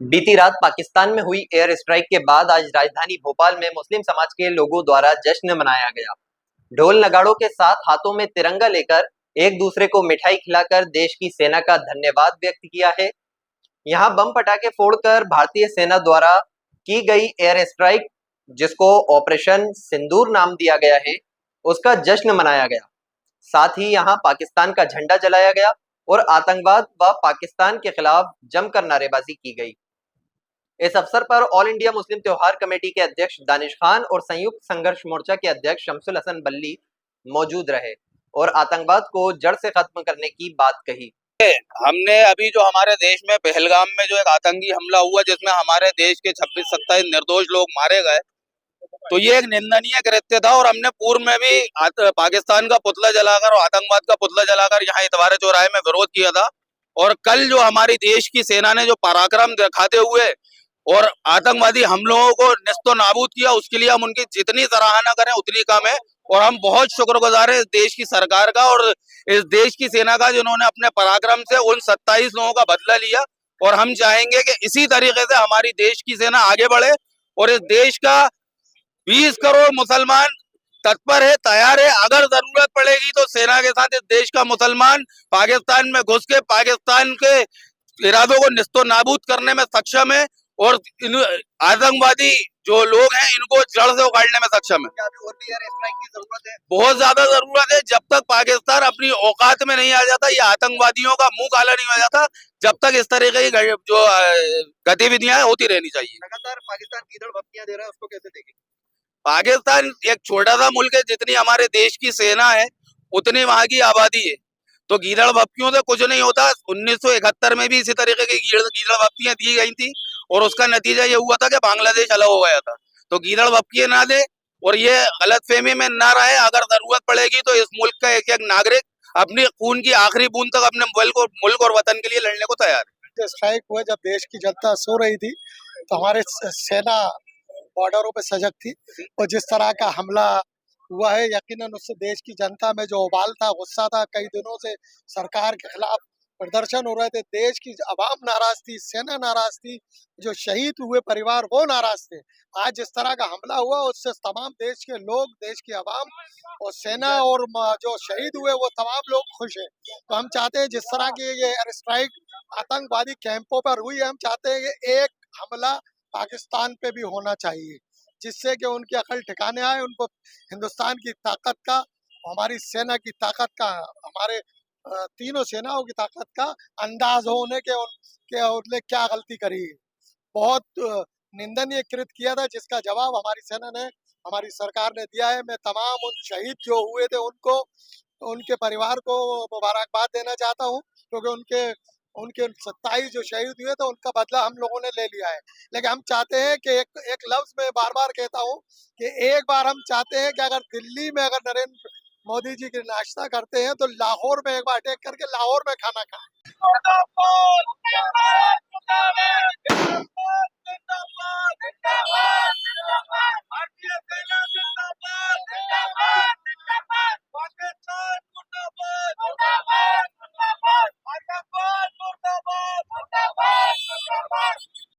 बीती रात पाकिस्तान में हुई एयर स्ट्राइक के बाद आज राजधानी भोपाल में मुस्लिम समाज के लोगों द्वारा जश्न मनाया गया। ढोल नगाड़ों के साथ हाथों में तिरंगा लेकर एक दूसरे को मिठाई खिलाकर देश की सेना का धन्यवाद व्यक्त किया है। यहां बम पटाखे फोड़कर भारतीय सेना द्वारा की गई एयर स्ट्राइक, जिसको ऑपरेशन सिंदूर नाम दिया गया है, उसका जश्न मनाया गया। साथ ही यहां पाकिस्तान का झंडा जलाया गया और आतंकवाद व पाकिस्तान के खिलाफ जमकर नारेबाजी की गई। इस अवसर पर ऑल इंडिया मुस्लिम त्योहार कमेटी के अध्यक्ष दानिश खान और संयुक्त संघर्ष मोर्चा के अध्यक्ष शमसुल हसन बल्ली मौजूद रहे और आतंकवाद को जड़ से खत्म करने की बात कही। हमने अभी जो हमारे देश में पहलगाम में जो एक आतंकी हमला हुआ, जिसमें हमारे देश के 26-27 निर्दोष लोग मारे गए, तो ये एक निंदनीय कृत्य था। और हमने पूर्व में भी पाकिस्तान का पुतला जलाकर और आतंकवाद का पुतला जलाकर यहाँ इतवारे चौराहे में विरोध किया था। और कल जो हमारी देश की सेना ने जो पराक्रम दिखाते हुए और आतंकवादी हमलों को निस्तो नाबूद किया, उसके लिए हम उनकी जितनी सराहना करें उतनी कम है। और हम बहुत शुक्रगुजार हैं इस देश की सरकार का और इस देश की सेना का, जिन्होंने अपने पराक्रम से उन 27 लोगों का बदला लिया। और हम चाहेंगे कि इसी तरीके से हमारी देश की सेना आगे बढ़े और इस देश का 20 करोड़ मुसलमान तत्पर है, तैयार है। अगर जरूरत पड़ेगी तो सेना के साथ इस देश का मुसलमान पाकिस्तान में घुस के पाकिस्तान के इरादों को निस्तो नाबूद करने में सक्षम है और इन आतंकवादी जो लोग हैं इनको जड़ से उखाड़ने में सक्षम है। और भी एयर स्ट्राइक की जरूरत है, बहुत ज्यादा जरूरत है। जब तक पाकिस्तान अपनी औकात में नहीं आ जाता, ये आतंकवादियों का मुंह काला नहीं हो जाता, जब तक इस तरीके की जो गतिविधियां होती रहनी चाहिए। लगातार पाकिस्तान कीचड़ बत्तियां दे रहा है, उसको कैसे देखेंगे? पाकिस्तान एक छोटा सा मुल्क है, जितनी हमारे देश की सेना है उतनी वहां की आबादी है, तो गीदड़ भपकियों से कुछ नहीं होता। 1971 में भी इसी तरीके की गीदड़ भपकियां दी गई थी और उसका नतीजा ये हुआ था कि बांग्लादेश अलग हो गया था। तो गीदड़ भपकियां ना दे और ये गलतफहमी में ना रहे। अगर जरूरत पड़ेगी तो इस मुल्क का एक एक नागरिक अपनी खून की आखिरी बूंद तक अपने मुल्क और वतन के लिए लड़ने को तैयार है। स्ट्राइक हुआ जब देश की जनता सो रही थी, तो हमारे सेना बॉर्डरों पे सजग थी और जिस तरह का हमला हुआ है, यकीनन उससे देश की जनता में जो उबाल था, गुस्सा था, कई दिनों से सरकार के खिलाफ प्रदर्शन हो रहे थे, देश की आवाम नाराज थी, सेना नाराज थी, जो शहीद हुए परिवार वो नाराज थे। आज जिस तरह का हमला हुआ उससे तमाम देश के लोग, देश की आवाम और सेना और जो शहीद हुए वो तमाम लोग खुश हैं। तो हम चाहते हैं जिस तरह की ये एयर स्ट्राइक आतंकवादी कैंपों पर हुई है, हम चाहते हैं कि एक हमला पाकिस्तान पे भी होना चाहिए, जिससे कि उनकी अकल ठिकाने आए, उनको हिंदुस्तान की ताकत का, हमारी सेना की ताकत का, हमारे तीनों सेनाओं की ताकत का अंदाज हो उन्हें कि उनने क्या गलती करी। बहुत निंदनीय कृत किया था, जिसका जवाब हमारी सेना ने, हमारी सरकार ने दिया है। मैं तमाम उन शहीद जो हुए थे उनको, उनके परिवार को मुबारकबाद देना चाहता हूँ, क्योंकि उनके उनके 27 जो शहीद हुए थे उनका बदला हम लोगों ने ले लिया है। लेकिन हम चाहते हैं कि एक लफ्ज में बार बार कहता हूँ कि एक बार हम चाहते हैं कि अगर दिल्ली में अगर नरेंद्र मोदी जी की नाश्ता करते हैं तो लाहौर में एक बार अटैक करके लाहौर में खाना खाएं।